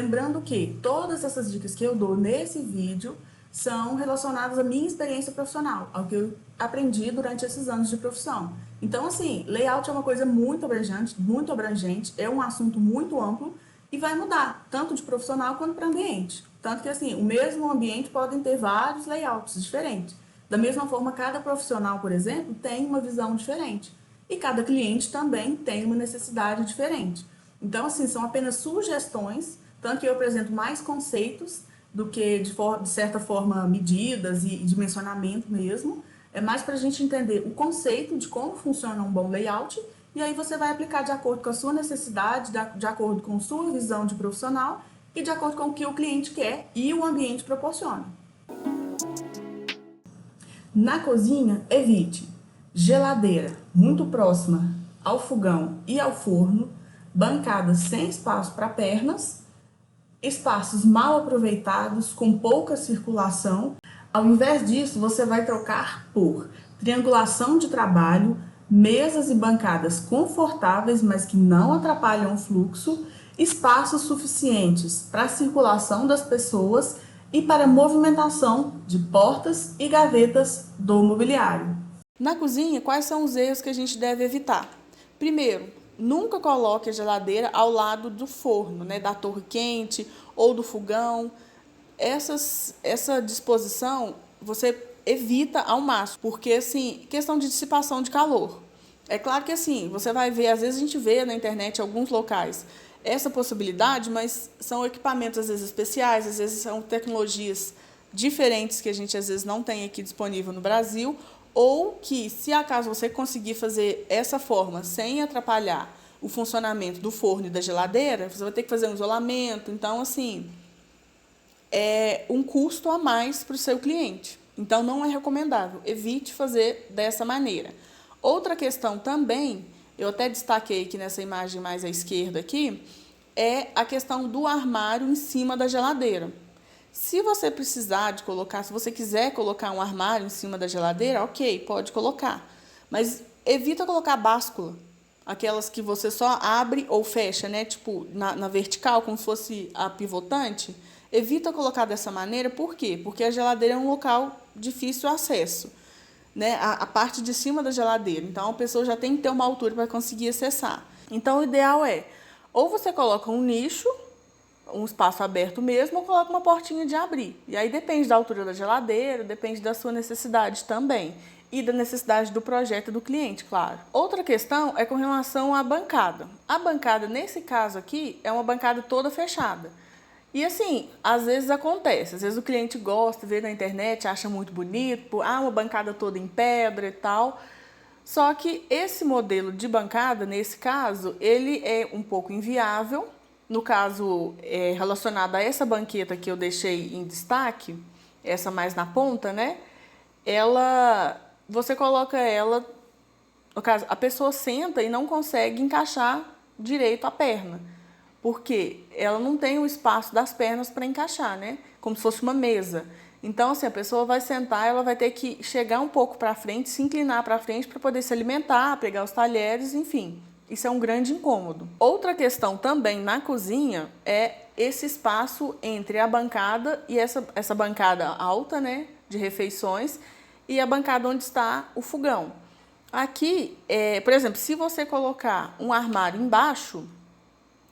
Lembrando que todas essas dicas que eu dou nesse vídeo são relacionadas à minha experiência profissional, ao que eu aprendi durante esses anos de profissão. Então, assim, layout é uma coisa muito abrangente, é um assunto muito amplo e vai mudar, tanto de profissional quanto para ambiente. Tanto que, assim, o mesmo ambiente podem ter vários layouts diferentes. Da mesma forma, cada profissional, por exemplo, tem uma visão diferente. E cada cliente também tem uma necessidade diferente. Então, assim, são apenas sugestões, tanto que eu apresento mais conceitos do que, de certa forma, medidas e dimensionamento mesmo. É mais para a gente entender o conceito de como funciona um bom layout e aí você vai aplicar de acordo com a sua necessidade, de acordo com a sua visão de profissional e de acordo com o que o cliente quer e o ambiente proporciona. Na cozinha, evite geladeira muito próxima ao fogão e ao forno, bancadas sem espaço para pernas, espaços mal aproveitados com pouca circulação. Ao invés disso, você vai trocar por triangulação de trabalho, mesas e bancadas confortáveis, mas que não atrapalham o fluxo, espaços suficientes para a circulação das pessoas e para a movimentação de portas e gavetas do mobiliário. Na cozinha, quais são os erros que a gente deve evitar? Primeiro, nunca coloque a geladeira ao lado do forno, né, da torre quente ou do fogão. Essa disposição você evita ao máximo, porque assim, questão de dissipação de calor. É claro que assim, você vai ver, às vezes a gente vê na internet alguns locais essa possibilidade, mas são equipamentos às vezes especiais, às vezes são tecnologias diferentes que a gente às vezes não tem aqui disponível no Brasil, ou que, se acaso você conseguir fazer essa forma sem atrapalhar o funcionamento do forno e da geladeira, você vai ter que fazer um isolamento. Então, assim, é um custo a mais para o seu cliente. Então, não é recomendável. Evite fazer dessa maneira. Outra questão também, eu até destaquei aqui nessa imagem mais à esquerda aqui, é a questão do armário em cima da geladeira. Se você precisar de colocar, se você quiser colocar um armário em cima da geladeira, ok, pode colocar. Mas evita colocar báscula, aquelas que você só abre ou fecha, né? Tipo, na vertical, como se fosse a pivotante. Evita colocar dessa maneira, por quê? Porque a geladeira é um local difícil acesso, né? A parte de cima da geladeira. Então, a pessoa já tem que ter uma altura para conseguir acessar. Então, o ideal é, ou você coloca um nicho, um espaço aberto mesmo, ou coloca uma portinha de abrir. E aí depende da altura da geladeira, depende da sua necessidade também. E da necessidade do projeto do cliente, claro. Outra questão é com relação à bancada. A bancada, nesse caso aqui, é uma bancada toda fechada. E assim, às vezes acontece, às vezes o cliente gosta, vê na internet, acha muito bonito, uma bancada toda em pedra e tal. Só que esse modelo de bancada, nesse caso, ele é um pouco inviável. No caso, relacionado a essa banqueta que eu deixei em destaque, essa mais na ponta, né? Você coloca ela, no caso, a pessoa senta e não consegue encaixar direito a perna, porque ela não tem o espaço das pernas para encaixar, né? Como se fosse uma mesa. Então, assim, a pessoa vai sentar, ela vai ter que chegar um pouco para frente, se inclinar para frente para poder se alimentar, pegar os talheres, enfim. Isso é um grande incômodo. Outra questão também na cozinha é esse espaço entre a bancada e essa bancada alta, né, de refeições, e a bancada onde está o fogão. Aqui, por exemplo, se você colocar um armário embaixo,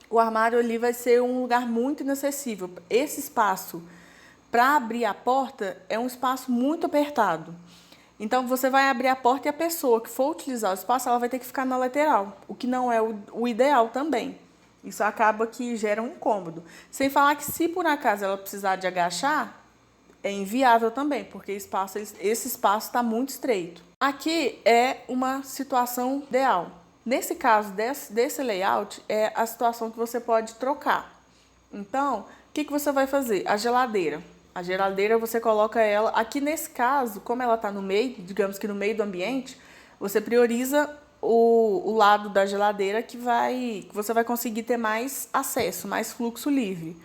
o armário ali vai ser um lugar muito inacessível. Esse espaço para abrir a porta é um espaço muito apertado. Então, você vai abrir a porta e a pessoa que for utilizar o espaço, ela vai ter que ficar na lateral, o que não é o ideal também. Isso acaba que gera um incômodo. Sem falar que, se por acaso ela precisar de agachar, é inviável também, porque esse espaço está muito estreito. Aqui é uma situação ideal. Nesse caso, desse layout, é a situação que você pode trocar. Então, o que você vai fazer? A geladeira. A geladeira você coloca ela, aqui nesse caso, como ela está no meio, digamos que no meio do ambiente, você prioriza o lado da geladeira que você vai conseguir ter mais acesso, mais fluxo livre.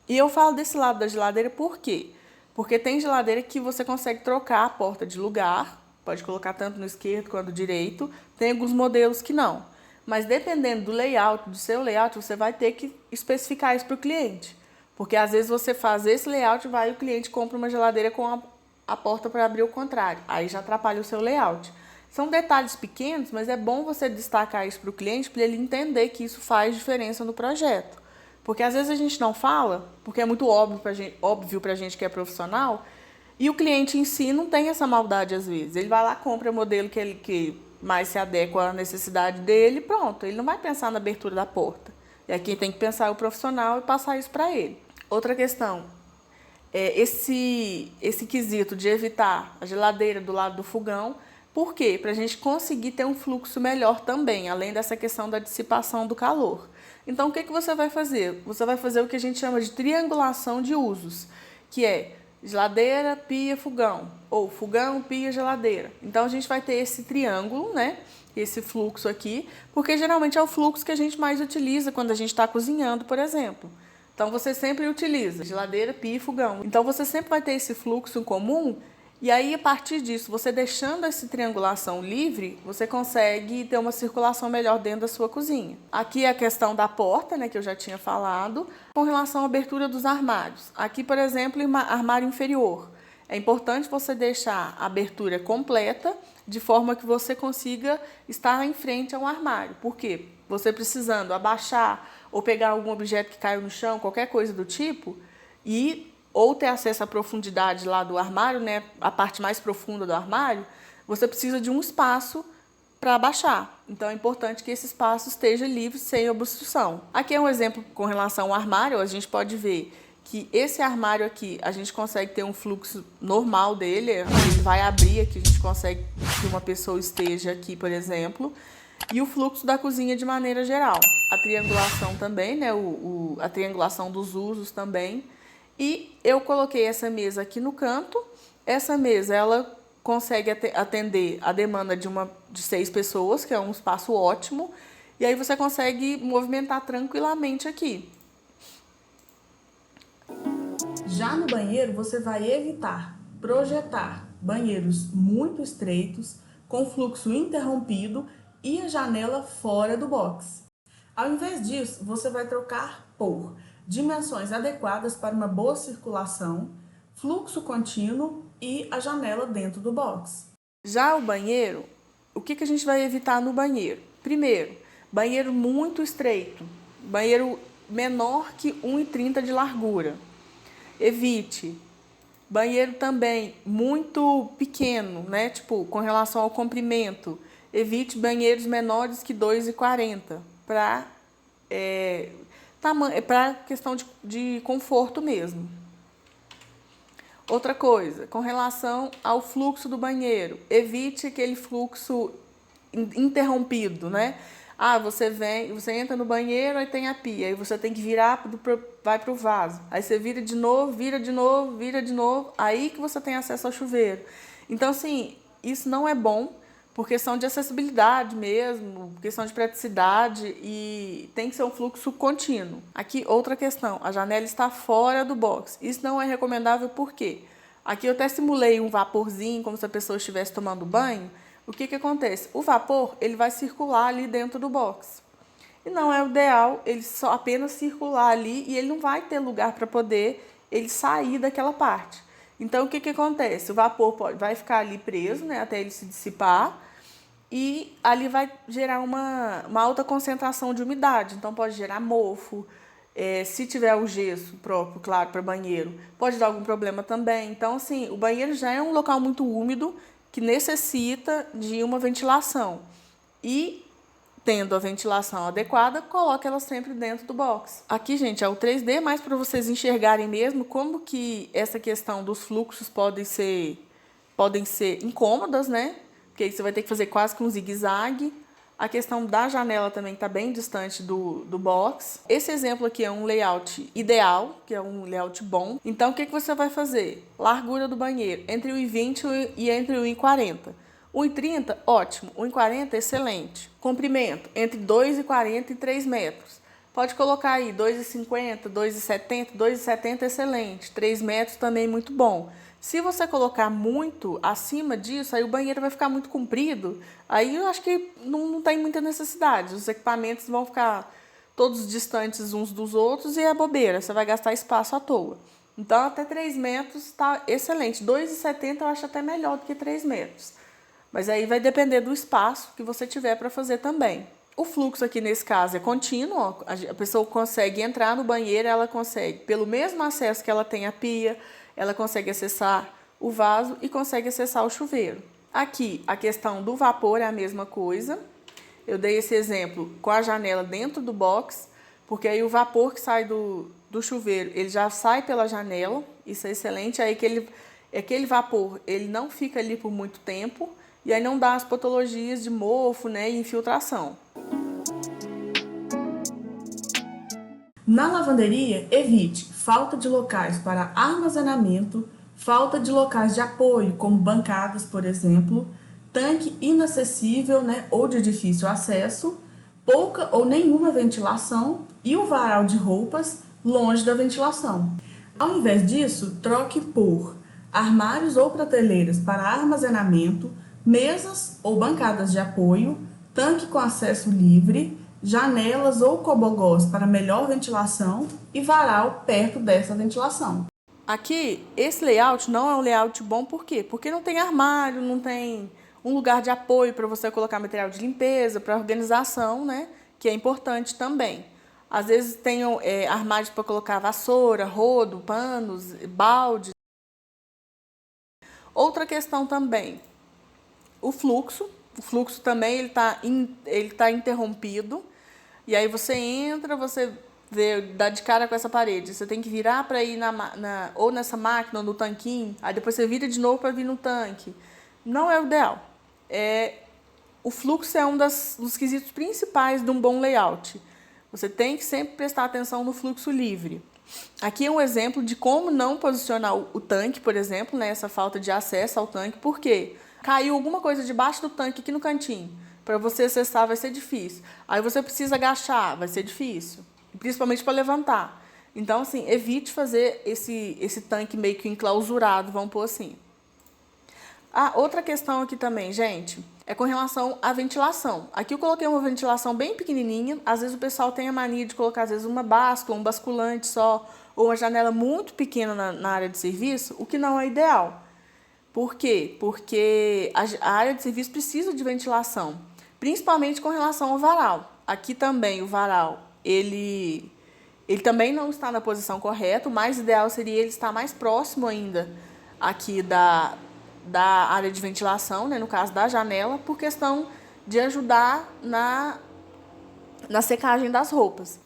E eu falo desse lado da geladeira por quê? Porque tem geladeira que você consegue trocar a porta de lugar, pode colocar tanto no esquerdo quanto no direito, tem alguns modelos que não. Mas dependendo do layout, do seu layout, você vai ter que especificar isso para o cliente. Porque às vezes você faz esse layout, vai e o cliente compra uma geladeira com a porta para abrir o contrário. Aí já atrapalha o seu layout. São detalhes pequenos, mas é bom você destacar isso para o cliente, para ele entender que isso faz diferença no projeto. Porque às vezes a gente não fala, porque é muito óbvio para a gente que é profissional, e o cliente em si não tem essa maldade às vezes. Ele vai lá, compra o modelo que mais se adequa à necessidade dele e pronto. Ele não vai pensar na abertura da porta. E aí quem tem que pensar é o profissional e passar isso para ele. Outra questão, esse quesito de evitar a geladeira do lado do fogão. Por quê? Para a gente conseguir ter um fluxo melhor também, além dessa questão da dissipação do calor. Então, o que você vai fazer? Você vai fazer o que a gente chama de triangulação de usos, que é geladeira, pia, fogão, ou fogão, pia, geladeira. Então, a gente vai ter esse triângulo, né? Esse fluxo aqui, porque geralmente é o fluxo que a gente mais utiliza quando a gente está cozinhando, por exemplo. Então, você sempre utiliza geladeira, pia e fogão. Então, você sempre vai ter esse fluxo em comum. E aí, a partir disso, você deixando essa triangulação livre, você consegue ter uma circulação melhor dentro da sua cozinha. Aqui é a questão da porta, né, que eu já tinha falado, com relação à abertura dos armários. Aqui, por exemplo, armário inferior. É importante você deixar a abertura completa, de forma que você consiga estar em frente ao armário. Por quê? Você precisando abaixar ou pegar algum objeto que caiu no chão, qualquer coisa do tipo, ou ter acesso à profundidade lá do armário, né, a parte mais profunda do armário, você precisa de um espaço para abaixar. Então, é importante que esse espaço esteja livre, sem obstrução. Aqui é um exemplo com relação ao armário. A gente pode ver que esse armário aqui, a gente consegue ter um fluxo normal dele. Ele vai abrir aqui, a gente consegue que uma pessoa esteja aqui, por exemplo. E o fluxo da cozinha de maneira geral. A triangulação também, né, a triangulação dos usos também. E eu coloquei essa mesa aqui no canto. Essa mesa, ela consegue atender a demanda de 6 pessoas, que é um espaço ótimo. E aí você consegue movimentar tranquilamente aqui. Já no banheiro, você vai evitar projetar banheiros muito estreitos, com fluxo interrompido e a janela fora do box. Ao invés disso, você vai trocar por dimensões adequadas para uma boa circulação, fluxo contínuo e a janela dentro do box. Já o banheiro, o que a gente vai evitar no banheiro? Primeiro, banheiro muito estreito, banheiro menor que 1,30 de largura. Evite banheiro também muito pequeno, né? Tipo, com relação ao comprimento. Evite banheiros menores que 2,40 para questão de conforto mesmo. Outra coisa, com relação ao fluxo do banheiro, evite aquele fluxo interrompido, né? Você entra no banheiro, aí tem a pia, aí você tem que virar, vai para o vaso. Aí você vira de novo, vira de novo, vira de novo, aí que você tem acesso ao chuveiro. Então, assim, isso não é bom, por questão de acessibilidade mesmo, questão de praticidade, e tem que ser um fluxo contínuo. Aqui, outra questão, a janela está fora do box. Isso não é recomendável por quê? Aqui eu até simulei um vaporzinho, como se a pessoa estivesse tomando banho. O que acontece? O vapor, ele vai circular ali dentro do box. E não é o ideal ele só apenas circular ali e ele não vai ter lugar para poder ele sair daquela parte. Então, o que acontece? O vapor vai ficar ali preso, né, até ele se dissipar, e ali vai gerar uma alta concentração de umidade. Então, pode gerar mofo. Se tiver o gesso próprio, claro, para banheiro, pode dar algum problema também. Então, assim, o banheiro já é um local muito úmido, que necessita de uma ventilação. E, tendo a ventilação adequada, coloque ela sempre dentro do box. Aqui, gente, é o 3D, mas para vocês enxergarem mesmo como que essa questão dos fluxos podem ser incômodas, né? Porque aí você vai ter que fazer quase que um zigue-zague. A questão da janela também está bem distante do box. Esse exemplo aqui é um layout ideal, que é um layout bom. Então, o que você vai fazer? Largura do banheiro, entre 1,20 e entre 1,40. 1,30, ótimo. 1,40, excelente. Comprimento, entre 2,40 e 3 metros. Pode colocar aí 2,50, 2,70, 2,70, excelente. 3 metros também muito bom. Se você colocar muito acima disso, aí o banheiro vai ficar muito comprido. Aí eu acho que não tem muita necessidade. Os equipamentos vão ficar todos distantes uns dos outros e é bobeira, você vai gastar espaço à toa. Então, até 3 metros está excelente. 2,70 eu acho até melhor do que 3 metros. Mas aí vai depender do espaço que você tiver para fazer também. O fluxo aqui nesse caso é contínuo, ó. A pessoa consegue entrar no banheiro, ela consegue, pelo mesmo acesso que ela tem à pia, ela consegue acessar o vaso e consegue acessar o chuveiro. Aqui, a questão do vapor é a mesma coisa. Eu dei esse exemplo com a janela dentro do box, porque aí o vapor que sai do chuveiro, ele já sai pela janela, isso é excelente. Aí aquele vapor, ele não fica ali por muito tempo, e aí não dá as patologias de mofo, né, e infiltração. Na lavanderia, evite falta de locais para armazenamento, falta de locais de apoio, como bancadas, por exemplo, tanque inacessível, né, ou de difícil acesso, pouca ou nenhuma ventilação e o varal de roupas longe da ventilação. Ao invés disso, troque por armários ou prateleiras para armazenamento, mesas ou bancadas de apoio, tanque com acesso livre, janelas ou cobogós para melhor ventilação e varal perto dessa ventilação. Aqui, esse layout não é um layout bom, por quê? Porque não tem armário, não tem um lugar de apoio para você colocar material de limpeza, para organização, né? Que é importante também. Às vezes tem armários para colocar vassoura, rodo, panos, balde. Outra questão também, o fluxo. O fluxo também ele tá interrompido. E aí você entra, você dá de cara com essa parede. Você tem que virar para ir ou nessa máquina ou no tanquinho. Aí depois você vira de novo para vir no tanque. Não é o ideal. O fluxo é um dos quesitos principais de um bom layout. Você tem que sempre prestar atenção no fluxo livre. Aqui é um exemplo de como não posicionar o tanque, por exemplo, né, essa falta de acesso ao tanque. Por quê? Caiu alguma coisa debaixo do tanque aqui no cantinho. Para você acessar vai ser difícil. Aí você precisa agachar, vai ser difícil. Principalmente para levantar. Então, assim, evite fazer esse tanque meio que enclausurado, vamos pôr assim. Outra questão aqui também, gente, é com relação à ventilação. Aqui eu coloquei uma ventilação bem pequenininha. Às vezes o pessoal tem a mania de colocar, às vezes, uma báscula, um basculante só, ou uma janela muito pequena na área de serviço, o que não é ideal. Por quê? Porque a área de serviço precisa de ventilação, principalmente com relação ao varal. Aqui também o varal, ele também não está na posição correta. O mais ideal seria ele estar mais próximo ainda aqui da área de ventilação, né, no caso da janela, por questão de ajudar na secagem das roupas.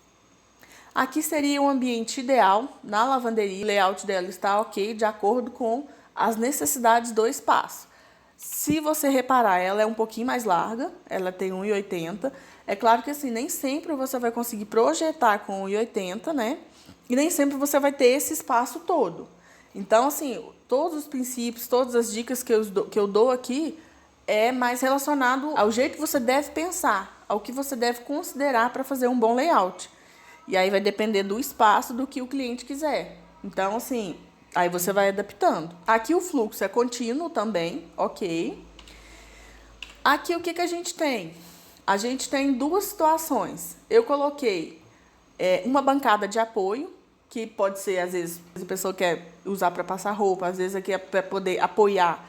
Aqui seria um ambiente ideal na lavanderia. O layout dela está ok, de acordo com as necessidades do espaço. Se você reparar, ela é um pouquinho mais larga, ela tem 1,80. É claro que assim, nem sempre você vai conseguir projetar com 1,80, né? E nem sempre você vai ter esse espaço todo. Então, assim, todos os princípios, todas as dicas que eu dou aqui é mais relacionado ao jeito que você deve pensar, ao que você deve considerar para fazer um bom layout. E aí vai depender do espaço, do que o cliente quiser. Então, assim, aí você vai adaptando. Aqui o fluxo é contínuo também, ok. Aqui o que a gente tem? A gente tem duas situações. Eu coloquei uma bancada de apoio, que pode ser, às vezes, a pessoa quer usar para passar roupa, às vezes aqui é para poder apoiar.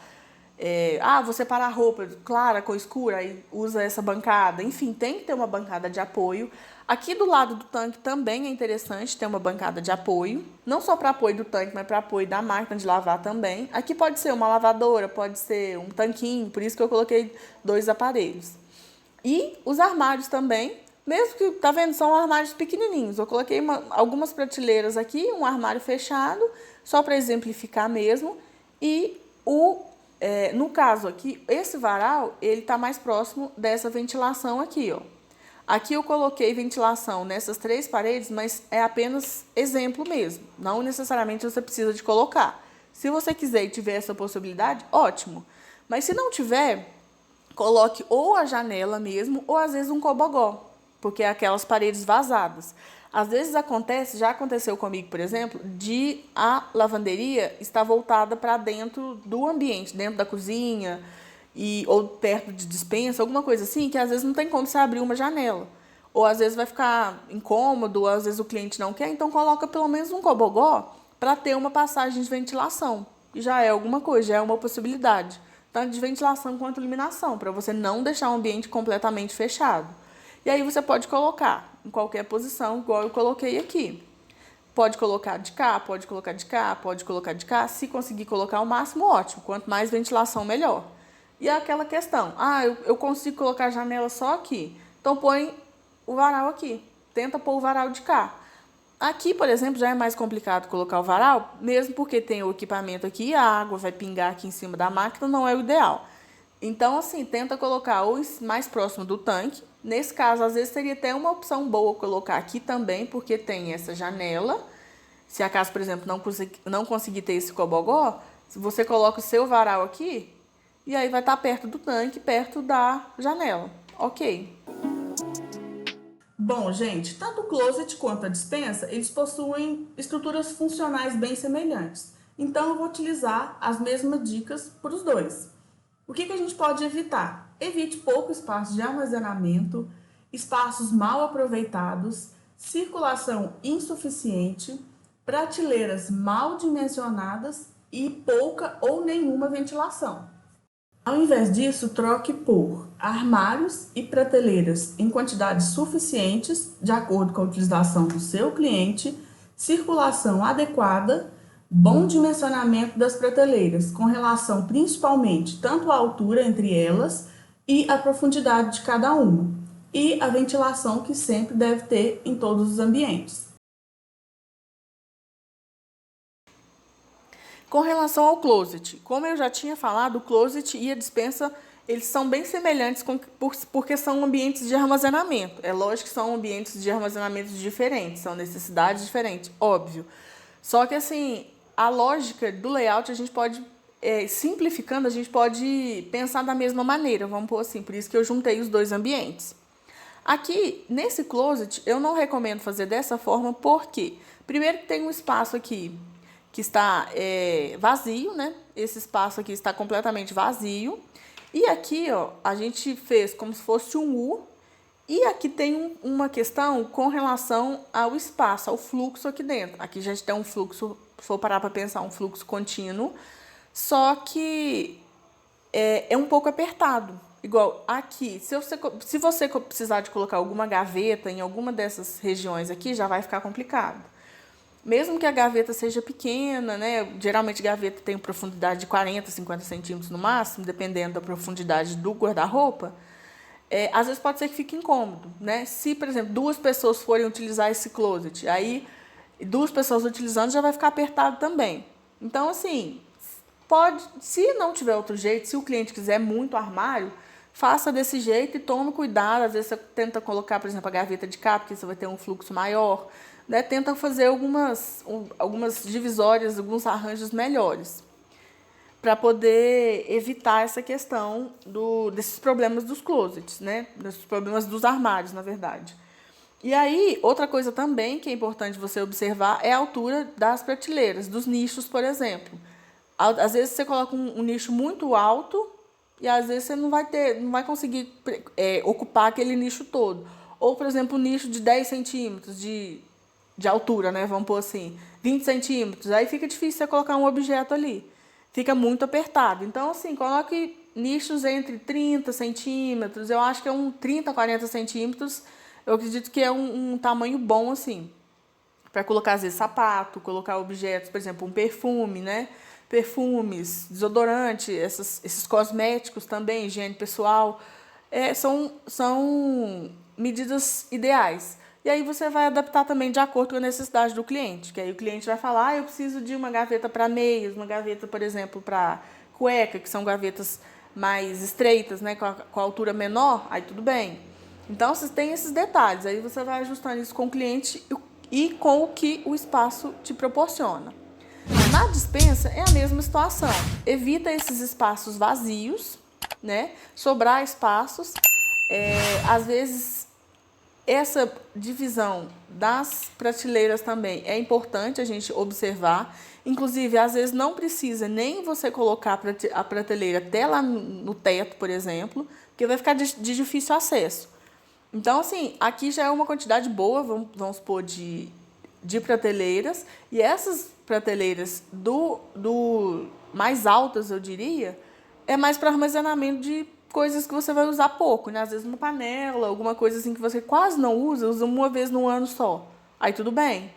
Vou separar a roupa clara com escura, aí usa essa bancada. Enfim, tem que ter uma bancada de apoio. Aqui do lado do tanque também é interessante ter uma bancada de apoio. Não só para apoio do tanque, mas para apoio da máquina de lavar também. Aqui pode ser uma lavadora, pode ser um tanquinho, por isso que eu coloquei 2 aparelhos. E os armários também, mesmo que, tá vendo, são armários pequenininhos. Eu coloquei algumas prateleiras aqui, um armário fechado, só para exemplificar mesmo. E no caso aqui, esse varal, ele está mais próximo dessa ventilação aqui, ó. Aqui eu coloquei ventilação nessas 3 paredes, mas é apenas exemplo mesmo. Não necessariamente você precisa de colocar. Se você quiser e tiver essa possibilidade, ótimo. Mas se não tiver, coloque ou a janela mesmo, ou às vezes um cobogó, porque é aquelas paredes vazadas. Às vezes já aconteceu comigo, por exemplo, de a lavanderia estar voltada para dentro do ambiente, dentro da cozinha, ou perto de despensa, alguma coisa assim, que às vezes não tem como você abrir uma janela. ou às vezes vai ficar incômodo, ou às vezes o cliente não quer, então coloca pelo menos um cobogó para ter uma passagem de ventilação. E já é alguma coisa, já é uma possibilidade. Tanto de ventilação quanto iluminação, para você não deixar o ambiente completamente fechado. E aí você pode colocar em qualquer posição, igual eu coloquei aqui. Pode colocar de cá, pode colocar de cá, pode colocar de cá. Se conseguir colocar o máximo, ótimo. Quanto mais ventilação, melhor. E é aquela questão, eu consigo colocar a janela só aqui. Então põe o varal aqui. Tenta pôr o varal de cá. Aqui, por exemplo, já é mais complicado colocar o varal, mesmo porque tem o equipamento aqui e a água vai pingar aqui em cima da máquina, não é o ideal. Então, assim, tenta colocar o mais próximo do tanque. Nesse caso, às vezes, seria até uma opção boa colocar aqui também, porque tem essa janela. Se acaso, por exemplo, não conseguir ter esse cobogó, você coloca o seu varal aqui e aí vai estar perto do tanque, perto da janela. Ok. Bom, gente, tanto o closet quanto a despensa, eles possuem estruturas funcionais bem semelhantes. Então, eu vou utilizar as mesmas dicas para os dois. O que a gente pode evitar? Evite pouco espaço de armazenamento, espaços mal aproveitados, circulação insuficiente, prateleiras mal dimensionadas e pouca ou nenhuma ventilação. Ao invés disso, troque por armários e prateleiras em quantidades suficientes, de acordo com a utilização do seu cliente, circulação adequada, bom dimensionamento das prateleiras, com relação principalmente tanto à altura entre elas e à profundidade de cada uma, e a ventilação que sempre deve ter em todos os ambientes. Com relação ao closet, como eu já tinha falado, o closet e a despensa, eles são bem semelhantes porque são ambientes de armazenamento. É lógico que são ambientes de armazenamento diferentes, são necessidades diferentes, óbvio. Só que, assim, a lógica do layout, a gente pode, simplificando, a gente pode pensar da mesma maneira, vamos pôr assim, por isso que eu juntei os dois ambientes. Aqui, nesse closet, eu não recomendo fazer dessa forma, porque primeiro que tem um espaço aqui que está vazio, né? Esse espaço aqui está completamente vazio. E aqui, ó, a gente fez como se fosse um U. E aqui tem uma questão com relação ao espaço, ao fluxo aqui dentro. Aqui a gente tem um fluxo, se for parar para pensar, um fluxo contínuo. Só que é um pouco apertado. Igual aqui, se você precisar de colocar alguma gaveta em alguma dessas regiões aqui, já vai ficar complicado. Mesmo que a gaveta seja pequena, né? Geralmente gaveta tem profundidade de 40, 50 centímetros no máximo, dependendo da profundidade do guarda-roupa, às vezes pode ser que fique incômodo, né? Se, por exemplo, 2 pessoas forem utilizar esse closet, aí 2 pessoas utilizando já vai ficar apertado também. Então, assim, se não tiver outro jeito, se o cliente quiser muito armário, faça desse jeito e tome cuidado. Às vezes você tenta colocar, por exemplo, a gaveta de cá, porque você vai ter um fluxo maior. Né, tenta fazer algumas divisórias, alguns arranjos melhores, para poder evitar essa questão desses problemas dos closets, né, desses problemas dos armários, na verdade. E aí, outra coisa também que é importante você observar é a altura das prateleiras, dos nichos, por exemplo. Às vezes você coloca um nicho muito alto e às vezes você não vai conseguir ocupar aquele nicho todo. Ou, por exemplo, um nicho de 10 centímetros de altura, né? Vamos pôr assim, 20 centímetros. Aí fica difícil você colocar um objeto ali. Fica muito apertado. Então, assim, coloque nichos entre 30 centímetros. Eu acho que 30, 40 centímetros. Eu acredito que é um tamanho bom, assim. Para colocar, às vezes, sapato, colocar objetos, por exemplo, um perfume, né? Perfumes, desodorante, esses cosméticos também, higiene pessoal. São medidas ideais. E aí você vai adaptar também de acordo com a necessidade do cliente. Que aí o cliente vai falar, eu preciso de uma gaveta para meias, uma gaveta, por exemplo, para cueca, que são gavetas mais estreitas, né, com a altura menor, aí tudo bem. Então, você tem esses detalhes. Aí você vai ajustando isso com o cliente e com o que o espaço te proporciona. Na despensa é a mesma situação. Evita esses espaços vazios, né? Sobrar espaços. Às vezes, essa divisão das prateleiras também é importante a gente observar. Inclusive, às vezes não precisa nem você colocar a prateleira até lá no teto, por exemplo, porque vai ficar de difícil acesso. Então, assim, aqui já é uma quantidade boa, vamos supor, de prateleiras. E essas prateleiras do mais altas, eu diria, é mais para armazenamento de coisas que você vai usar pouco, né? Às vezes uma panela, alguma coisa assim que você quase não usa uma vez no ano só. Aí tudo bem.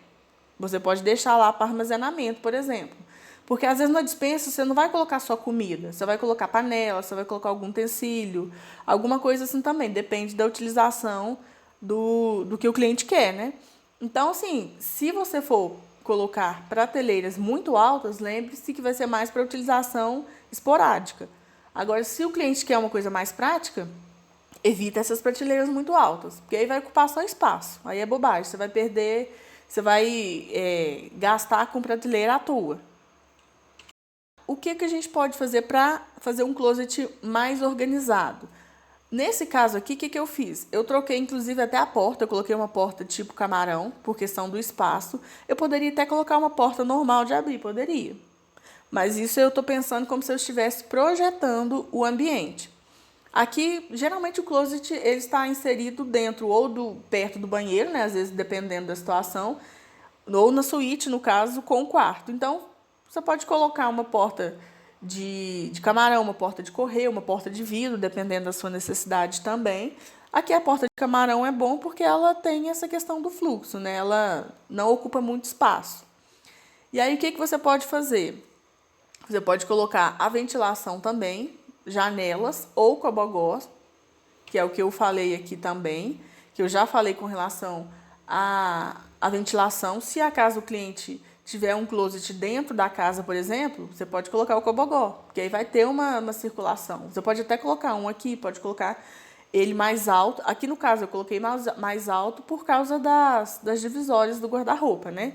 Você pode deixar lá para armazenamento, por exemplo. Porque às vezes na despensa você não vai colocar só comida, você vai colocar panela, você vai colocar algum utensílio, alguma coisa assim também. Depende da utilização do que o cliente quer, né? Então, assim, se você for colocar prateleiras muito altas, lembre-se que vai ser mais para utilização esporádica. Agora, se o cliente quer uma coisa mais prática, evita essas prateleiras muito altas, porque aí vai ocupar só espaço. Aí é bobagem, você vai perder, você vai gastar com prateleira à toa. O que a gente pode fazer para fazer um closet mais organizado? Nesse caso aqui, o que eu fiz? Eu troquei, inclusive, até a porta. Eu coloquei uma porta tipo camarão, por questão do espaço. Eu poderia até colocar uma porta normal de abrir, poderia. Mas isso eu estou pensando como se eu estivesse projetando o ambiente. Aqui, geralmente, o closet ele está inserido dentro ou perto do banheiro, né? Às vezes, dependendo da situação, ou na suíte, no caso, com o quarto. Então, você pode colocar uma porta de camarão, uma porta de correio, uma porta de vidro, dependendo da sua necessidade também. Aqui a porta de camarão é bom porque ela tem essa questão do fluxo, né? Ela não ocupa muito espaço. E aí, o que você pode fazer? Você pode colocar a ventilação também, janelas ou cobogós, que é o que eu falei aqui também, que eu já falei com relação à ventilação. Se acaso o cliente tiver um closet dentro da casa, por exemplo, você pode colocar o cobogó, porque aí vai ter uma circulação. Você pode até colocar um aqui, pode colocar ele mais alto. Aqui no caso eu coloquei mais alto por causa das divisórias do guarda-roupa, né?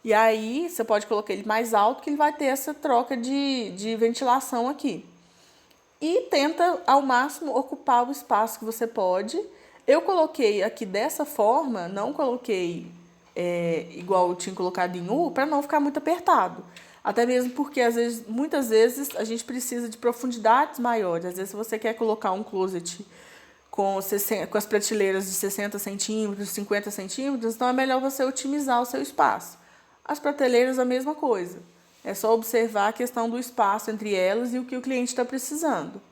E aí você pode colocar ele mais alto que ele vai ter essa troca de ventilação aqui. E tenta ao máximo ocupar o espaço que você pode. Eu coloquei aqui dessa forma, não coloquei igual eu tinha colocado em U, para não ficar muito apertado. Até mesmo porque, muitas vezes, a gente precisa de profundidades maiores. Às vezes, se você quer colocar um closet com as prateleiras de 60 centímetros, 50 centímetros, então é melhor você otimizar o seu espaço. As prateleiras, a mesma coisa. É só observar a questão do espaço entre elas e o que o cliente está precisando.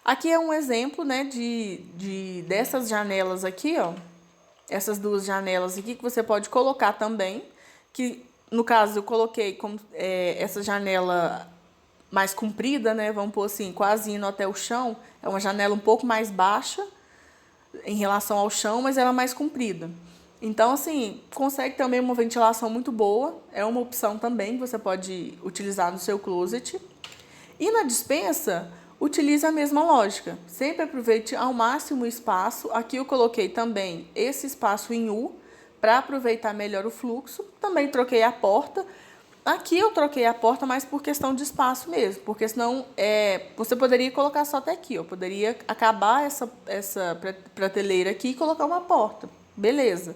Aqui é um exemplo, né, dessas janelas aqui, ó. Essas duas janelas aqui que você pode colocar também, que no caso eu coloquei como essa janela mais comprida, né, vamos pôr assim, quase indo até o chão, é uma janela um pouco mais baixa em relação ao chão, mas ela é mais comprida. Então, assim, consegue também uma ventilação muito boa, é uma opção também que você pode utilizar no seu closet. E na despensa, utilize a mesma lógica. Sempre aproveite ao máximo o espaço. Aqui eu coloquei também esse espaço em U para aproveitar melhor o fluxo. Também troquei a porta. Aqui eu troquei a porta mais por questão de espaço mesmo, porque senão você poderia colocar só até aqui. Eu poderia acabar essa prateleira aqui e colocar uma porta. Beleza.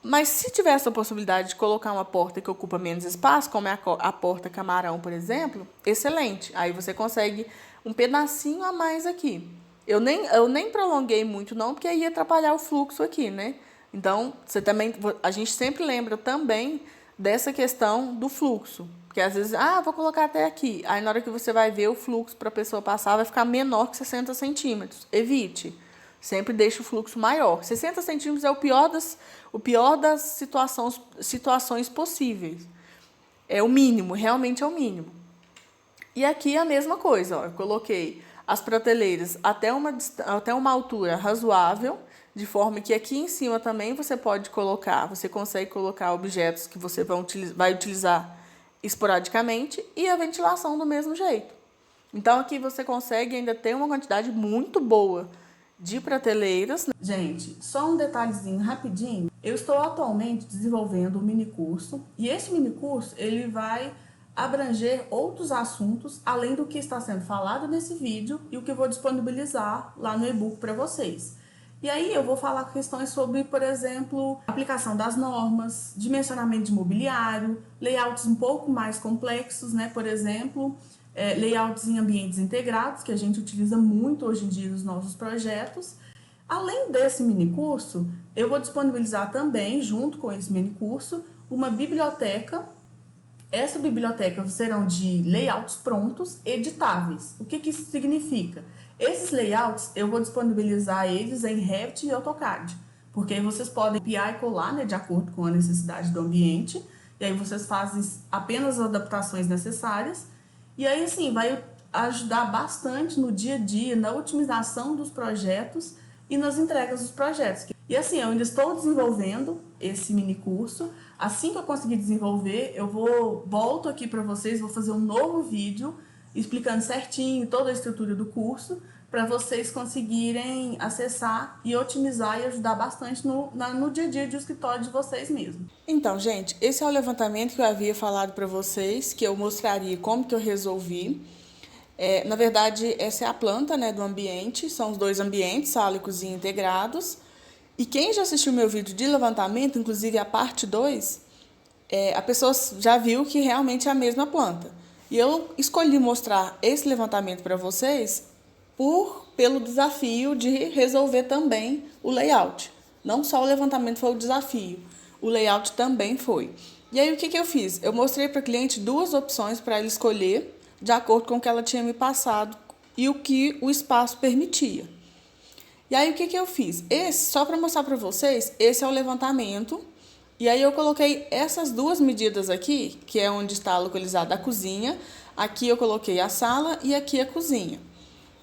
Mas se tiver essa possibilidade de colocar uma porta que ocupa menos espaço, como é a porta camarão, por exemplo, excelente. Aí você consegue um pedacinho a mais aqui. Eu nem prolonguei muito não, porque aí ia atrapalhar o fluxo aqui, né? Então, a gente sempre lembra também dessa questão do fluxo. Porque às vezes, vou colocar até aqui. Aí na hora que você vai ver o fluxo para a pessoa passar, vai ficar menor que 60 centímetros. Evite. Sempre deixa o fluxo maior. 60 centímetros é o pior das situações possíveis. É o mínimo, realmente é o mínimo. E aqui a mesma coisa, ó, eu coloquei as prateleiras até uma altura razoável, de forma que aqui em cima também você consegue colocar objetos que você vai utilizar esporadicamente e a ventilação do mesmo jeito. Então aqui você consegue ainda ter uma quantidade muito boa de prateleiras. Gente, só um detalhezinho rapidinho. Eu estou atualmente desenvolvendo um mini curso e esse mini curso ele vai abranger outros assuntos além do que está sendo falado nesse vídeo e o que eu vou disponibilizar lá no e-book para vocês. E aí eu vou falar questões sobre, por exemplo, aplicação das normas, dimensionamento de mobiliário, layouts um pouco mais complexos, né? Por exemplo, layouts em ambientes integrados, que a gente utiliza muito hoje em dia nos nossos projetos. Além desse minicurso, eu vou disponibilizar também, junto com esse minicurso, uma biblioteca. Essa biblioteca serão de layouts prontos, editáveis. O que isso significa? Esses layouts eu vou disponibilizar eles em Revit e AutoCAD, porque aí vocês podem copiar e colar, né, de acordo com a necessidade do ambiente, e aí vocês fazem apenas as adaptações necessárias, e aí assim vai ajudar bastante no dia a dia, na otimização dos projetos e nas entregas dos projetos. E assim, eu ainda estou desenvolvendo esse mini curso. Assim que eu conseguir desenvolver, volto aqui para vocês, vou fazer um novo vídeo explicando certinho toda a estrutura do curso, para vocês conseguirem acessar e otimizar e ajudar bastante no dia a dia de escritório de vocês mesmo. Então, gente, esse é o levantamento que eu havia falado para vocês, que eu mostraria como que eu resolvi. Na verdade, essa é a planta, né, do ambiente, são os dois ambientes, sala e cozinha integrados. E quem já assistiu meu vídeo de levantamento, inclusive a parte 2, a pessoa já viu que realmente é a mesma planta. E eu escolhi mostrar esse levantamento para vocês pelo desafio de resolver também o layout. Não só o levantamento foi o desafio, o layout também foi. E aí o que eu fiz? Eu mostrei para o cliente 2 opções para ele escolher, de acordo com o que ela tinha me passado e o que o espaço permitia. E aí o que eu fiz? Só para mostrar para vocês, esse é o levantamento. E aí eu coloquei essas 2 medidas aqui, que é onde está localizada a cozinha. Aqui eu coloquei a sala e aqui a cozinha.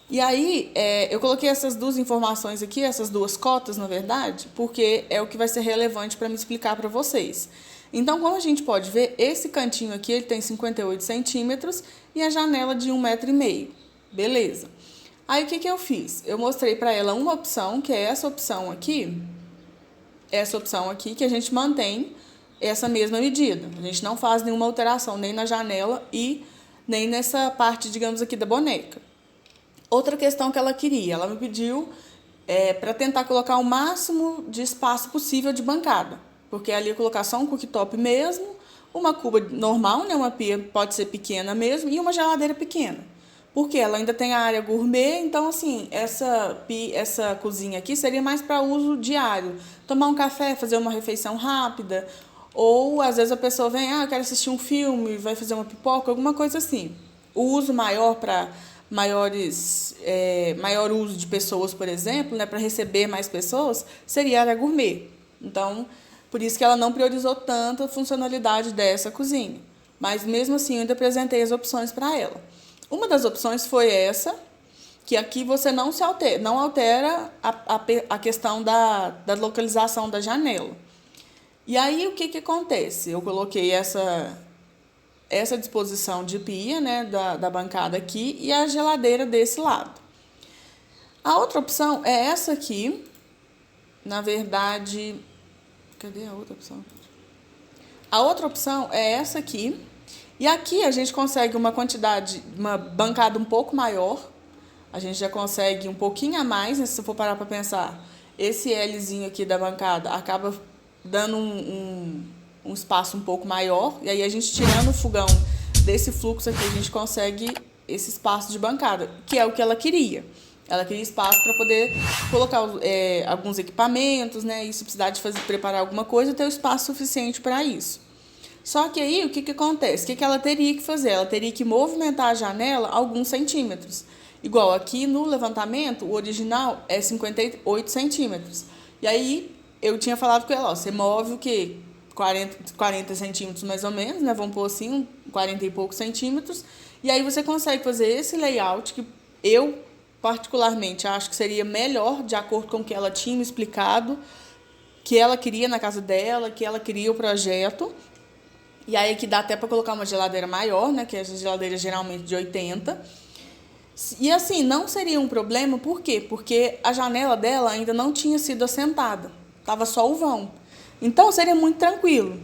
E aí eu coloquei essas 2 informações aqui, essas 2 cotas, na verdade, porque é o que vai ser relevante para me explicar para vocês. Então, como a gente pode ver, esse cantinho aqui ele tem 58 centímetros e a janela de 1,5 m. Beleza. Aí, o que eu fiz? Eu mostrei para ela uma opção, que é essa opção aqui, que a gente mantém essa mesma medida. A gente não faz nenhuma alteração nem na janela e nem nessa parte, digamos aqui, da boneca. Outra questão que ela queria, ela me pediu para tentar colocar o máximo de espaço possível de bancada, porque ali eu colocar só um cooktop mesmo, uma cuba normal, né, uma pia pode ser pequena mesmo, e uma geladeira pequena. Porque ela ainda tem a área gourmet, então, assim, essa cozinha aqui seria mais para uso diário. Tomar um café, fazer uma refeição rápida, ou, às vezes, a pessoa vem, eu quero assistir um filme, vai fazer uma pipoca, alguma coisa assim. O uso maior para maior uso de pessoas, por exemplo, né, para receber mais pessoas, seria a área gourmet. Então, por isso que ela não priorizou tanto a funcionalidade dessa cozinha. Mas, mesmo assim, eu ainda apresentei as opções para ela. Uma das opções foi essa, que aqui você não altera a questão da localização da janela. E aí, o que acontece? Eu coloquei essa disposição de pia, né, da bancada aqui, e a geladeira desse lado. A outra opção é essa aqui. Na verdade, cadê a outra opção? A outra opção é essa aqui. E aqui a gente consegue uma bancada um pouco maior. A gente já consegue um pouquinho a mais, né? Se você for parar para pensar, esse Lzinho aqui da bancada acaba dando um espaço um pouco maior. E aí a gente tirando o fogão desse fluxo aqui, a gente consegue esse espaço de bancada, que é o que ela queria. Ela queria espaço para poder colocar alguns equipamentos, né? E se precisar de preparar alguma coisa, ter o espaço suficiente para isso. Só que aí, o que acontece? O que ela teria que fazer? Ela teria que movimentar a janela alguns centímetros. Igual aqui no levantamento, o original é 58 centímetros. E aí, eu tinha falado com ela, você move o quê? 40 centímetros mais ou menos, né? Vamos pôr assim, 40 e poucos centímetros. E aí você consegue fazer esse layout que eu, particularmente, acho que seria melhor, de acordo com o que ela tinha me explicado, que ela queria na casa dela, que ela queria o projeto. E aí que dá até para colocar uma geladeira maior, né? Que é essa geladeira geralmente de 80. E assim, não seria um problema, por quê? Porque a janela dela ainda não tinha sido assentada. Estava só o vão. Então, seria muito tranquilo.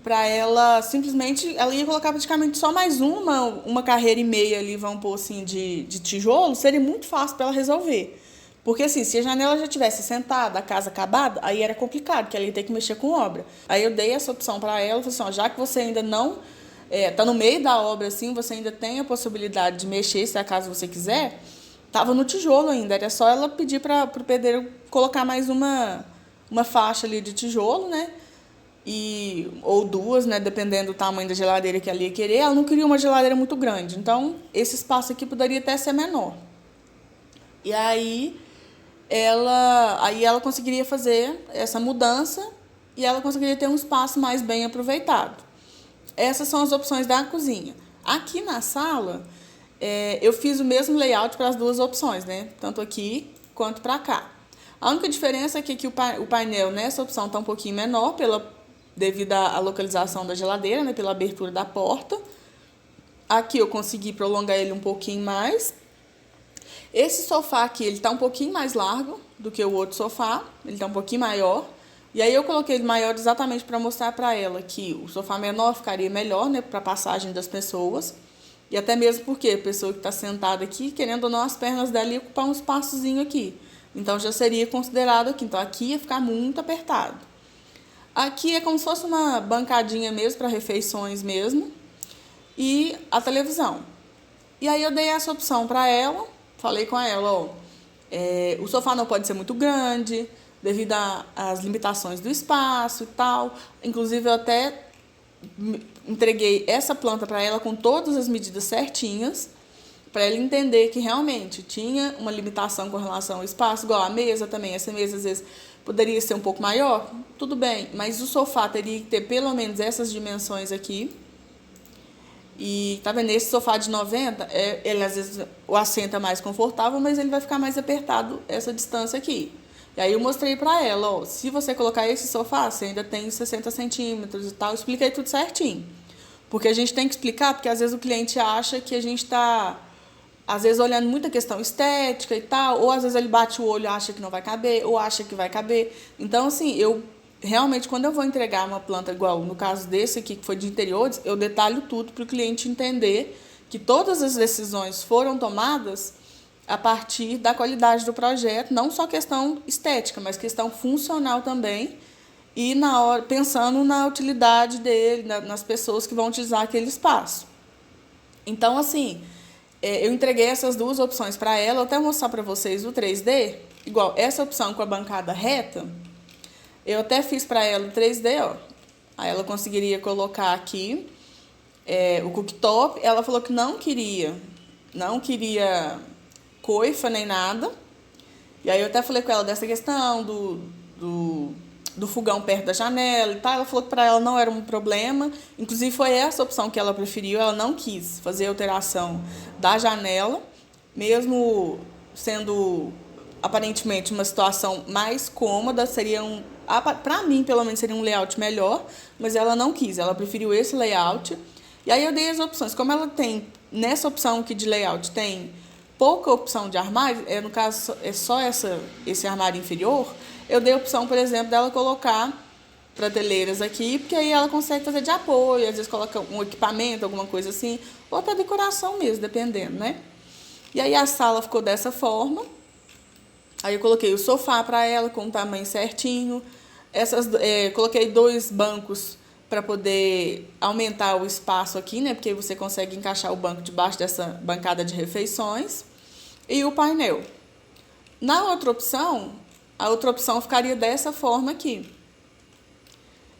Para ela, simplesmente, ela ia colocar praticamente só mais uma carreira e meia ali, vamos pôr assim, de tijolo, seria muito fácil para ela resolver. Porque, assim, se a janela já tivesse sentada, a casa acabada, aí era complicado, porque ela ia ter que mexer com obra. Aí eu dei essa opção para ela, falei assim, já que você ainda não está no meio da obra, assim, você ainda tem a possibilidade de mexer, se acaso você quiser, Tava no tijolo ainda, era só ela pedir para o pedreiro colocar mais uma faixa ali de tijolo, né? Ou duas, né? Dependendo do tamanho da geladeira que ela ia querer. Ela não queria uma geladeira muito grande, então esse espaço aqui poderia até ser menor. E aí ela conseguiria fazer essa mudança e ela conseguiria ter um espaço mais bem aproveitado. Essas são as opções da cozinha. Aqui na sala, eu fiz o mesmo layout para as duas opções, né? Tanto aqui quanto para cá. A única diferença é que aqui o painel nessa opção está um pouquinho menor, devido à localização da geladeira, né? Pela abertura da porta. Aqui eu consegui prolongar ele um pouquinho mais. Esse sofá aqui, ele está um pouquinho mais largo do que o outro sofá, ele está um pouquinho maior. E aí eu coloquei ele maior exatamente para mostrar para ela que o sofá menor ficaria melhor, né, para a passagem das pessoas. E até mesmo porque a pessoa que está sentada aqui, querendo ou não, as pernas dela iam ocupar um espaçozinho aqui. Então já seria considerado aqui. Então aqui ia ficar muito apertado. Aqui é como se fosse uma bancadinha mesmo para refeições mesmo. E a televisão. E aí eu dei essa opção para ela. Falei com ela, o sofá não pode ser muito grande, devido às limitações do espaço e tal. Inclusive, eu até entreguei essa planta para ela com todas as medidas certinhas, para ela entender que realmente tinha uma limitação com relação ao espaço, igual a mesa também. Essa mesa, às vezes, poderia ser um pouco maior, tudo bem, mas o sofá teria que ter pelo menos essas dimensões aqui. E tá vendo, esse sofá de 90, ele às vezes o assento é mais confortável, mas ele vai ficar mais apertado essa distância aqui. E aí eu mostrei pra ela, se você colocar esse sofá, você ainda tem 60 centímetros e tal. Eu expliquei tudo certinho. Porque a gente tem que explicar, porque às vezes o cliente acha que a gente tá, às vezes, olhando muita questão estética e tal, ou às vezes ele bate o olho e acha que não vai caber, ou acha que vai caber. Então, assim, realmente, quando eu vou entregar uma planta igual, no caso desse aqui, que foi de interiores, eu detalho tudo para o cliente entender que todas as decisões foram tomadas a partir da qualidade do projeto, não só questão estética, mas questão funcional também, e pensando na utilidade dele, nas pessoas que vão utilizar aquele espaço. Então, assim, eu entreguei essas duas opções para ela. Eu até mostrar para vocês o 3D, igual essa opção com a bancada reta. Eu até fiz para ela o 3D, Aí ela conseguiria colocar aqui o cooktop. Ela falou que não queria coifa nem nada. E aí eu até falei com ela dessa questão do fogão perto da janela e tal. Ela falou que para ela não era um problema. Inclusive foi essa opção que ela preferiu. Ela não quis fazer alteração da janela, mesmo sendo aparentemente uma situação mais cômoda, para mim, pelo menos, seria um layout melhor, mas ela não quis, ela preferiu esse layout. E aí eu dei as opções. Como ela tem, nessa opção aqui de layout, tem pouca opção de armário, no caso é só esse armário inferior, eu dei a opção, por exemplo, dela colocar prateleiras aqui, porque aí ela consegue fazer de apoio, às vezes coloca um equipamento, alguma coisa assim, ou até decoração mesmo, dependendo, né? E aí a sala ficou dessa forma. Aí eu coloquei o sofá para ela com o tamanho certinho. Coloquei 2 bancos para poder aumentar o espaço aqui, né? Porque aí você consegue encaixar o banco debaixo dessa bancada de refeições. E o painel. A outra opção ficaria dessa forma aqui.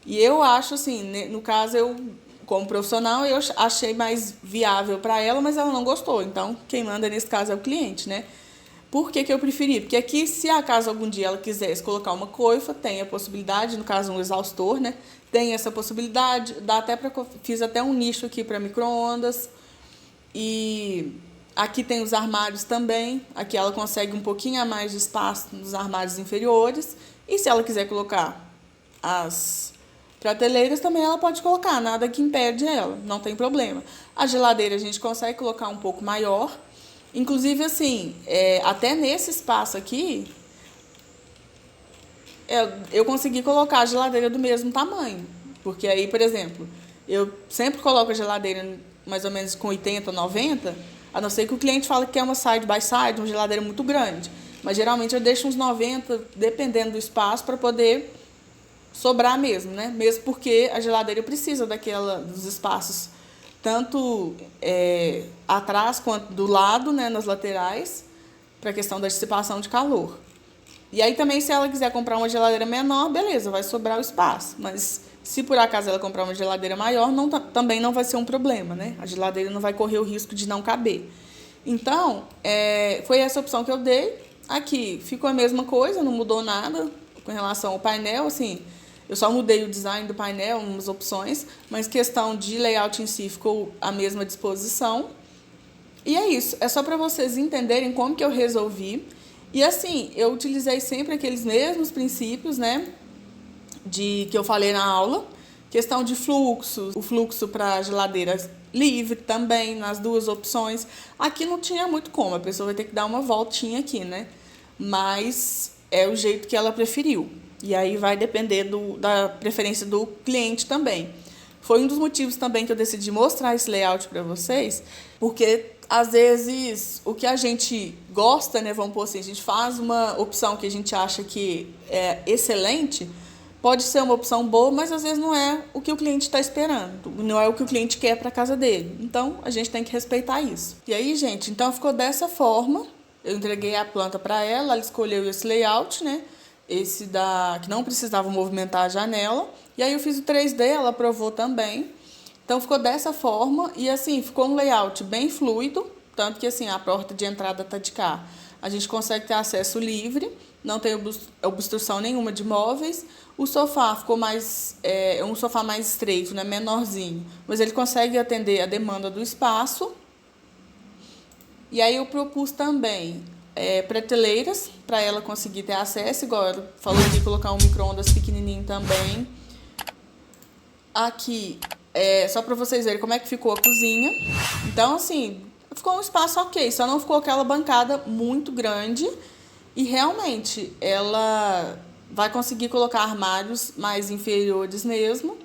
E eu acho assim, no caso, como profissional, eu achei mais viável para ela, mas ela não gostou. Então, quem manda nesse caso é o cliente, né? Por que eu preferi? Porque aqui, se acaso algum dia ela quisesse colocar uma coifa, tem a possibilidade, no caso um exaustor, né? Tem essa possibilidade, fiz até um nicho aqui para micro-ondas. E aqui tem os armários também. Aqui ela consegue um pouquinho a mais de espaço nos armários inferiores. E se ela quiser colocar as prateleiras, também ela pode colocar, nada que impede ela, não tem problema. A geladeira a gente consegue colocar um pouco maior. Inclusive, assim, até nesse espaço aqui, eu consegui colocar a geladeira do mesmo tamanho. Porque aí, por exemplo, eu sempre coloco a geladeira mais ou menos com 80, 90, a não ser que o cliente fale que é uma side by side, uma geladeira muito grande. Mas geralmente eu deixo uns 90, dependendo do espaço, para poder sobrar mesmo, né? Mesmo porque a geladeira precisa dos espaços tanto atrás quanto do lado, né, nas laterais, para a questão da dissipação de calor. E aí também, se ela quiser comprar uma geladeira menor, beleza, vai sobrar o espaço. Mas se por acaso ela comprar uma geladeira maior, também não vai ser um problema, né? A geladeira não vai correr o risco de não caber. Então, foi essa opção que eu dei. Aqui ficou a mesma coisa, não mudou nada com relação ao painel, assim, eu só mudei o design do painel, umas opções, mas questão de layout em si ficou a mesma disposição. E é isso, é só para vocês entenderem como que eu resolvi. E assim, eu utilizei sempre aqueles mesmos princípios, né, que eu falei na aula. Questão de fluxo, o fluxo para geladeira livre também, nas duas opções. Aqui não tinha muito como, a pessoa vai ter que dar uma voltinha aqui, né? Mas é o jeito que ela preferiu. E aí vai depender da preferência do cliente também. Foi um dos motivos também que eu decidi mostrar esse layout para vocês, porque às vezes o que a gente gosta, né, vamos pôr assim, a gente faz uma opção que a gente acha que é excelente, pode ser uma opção boa, mas às vezes não é o que o cliente está esperando, não é o que o cliente quer para a casa dele. Então, a gente tem que respeitar isso. E aí, gente, então ficou dessa forma. Eu entreguei a planta para ela, ela escolheu esse layout, né? Esse que não precisava movimentar a janela. E aí eu fiz o 3D, ela aprovou também. Então, ficou dessa forma e, assim, ficou um layout bem fluido, tanto que, assim, a porta de entrada está de cá. A gente consegue ter acesso livre, não tem obstrução nenhuma de móveis. O sofá ficou um sofá mais estreito, né, menorzinho, mas ele consegue atender a demanda do espaço. E aí eu propus também prateleiras para ela conseguir ter acesso, igual ela falou aqui, colocar um micro-ondas pequenininho também. Aqui, só para vocês verem como é que ficou a cozinha. Então, assim, ficou um espaço ok, só não ficou aquela bancada muito grande. E realmente, ela vai conseguir colocar armários mais inferiores mesmo.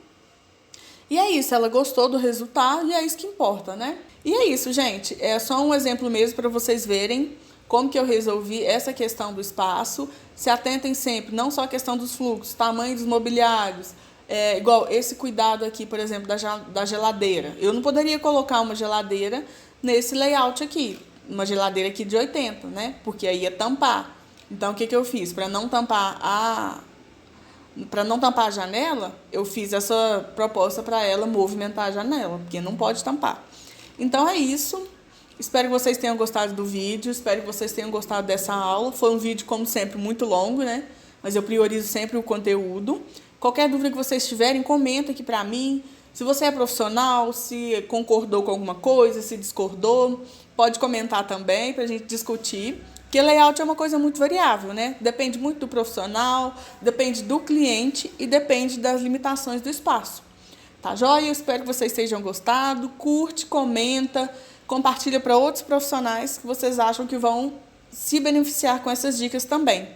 E é isso, ela gostou do resultado e é isso que importa, né? E é isso, gente. É só um exemplo mesmo para vocês verem como que eu resolvi essa questão do espaço. Se atentem sempre, não só a questão dos fluxos, tamanho dos mobiliários. Igual esse cuidado aqui, por exemplo, da geladeira. Eu não poderia colocar uma geladeira nesse layout aqui. Uma geladeira aqui de 80, né? Porque aí ia tampar. Então, o que eu fiz? Para não tampar a janela, eu fiz essa proposta para ela movimentar a janela, porque não pode tampar. Então, é isso. Espero que vocês tenham gostado do vídeo, espero que vocês tenham gostado dessa aula. Foi um vídeo, como sempre, muito longo, né? Mas eu priorizo sempre o conteúdo. Qualquer dúvida que vocês tiverem, comenta aqui para mim. Se você é profissional, se concordou com alguma coisa, se discordou, pode comentar também para a gente discutir. Porque layout é uma coisa muito variável, né? Depende muito do profissional, depende do cliente e depende das limitações do espaço. Tá joia? Eu espero que vocês tenham gostado. Curte, comenta, compartilha para outros profissionais que vocês acham que vão se beneficiar com essas dicas também.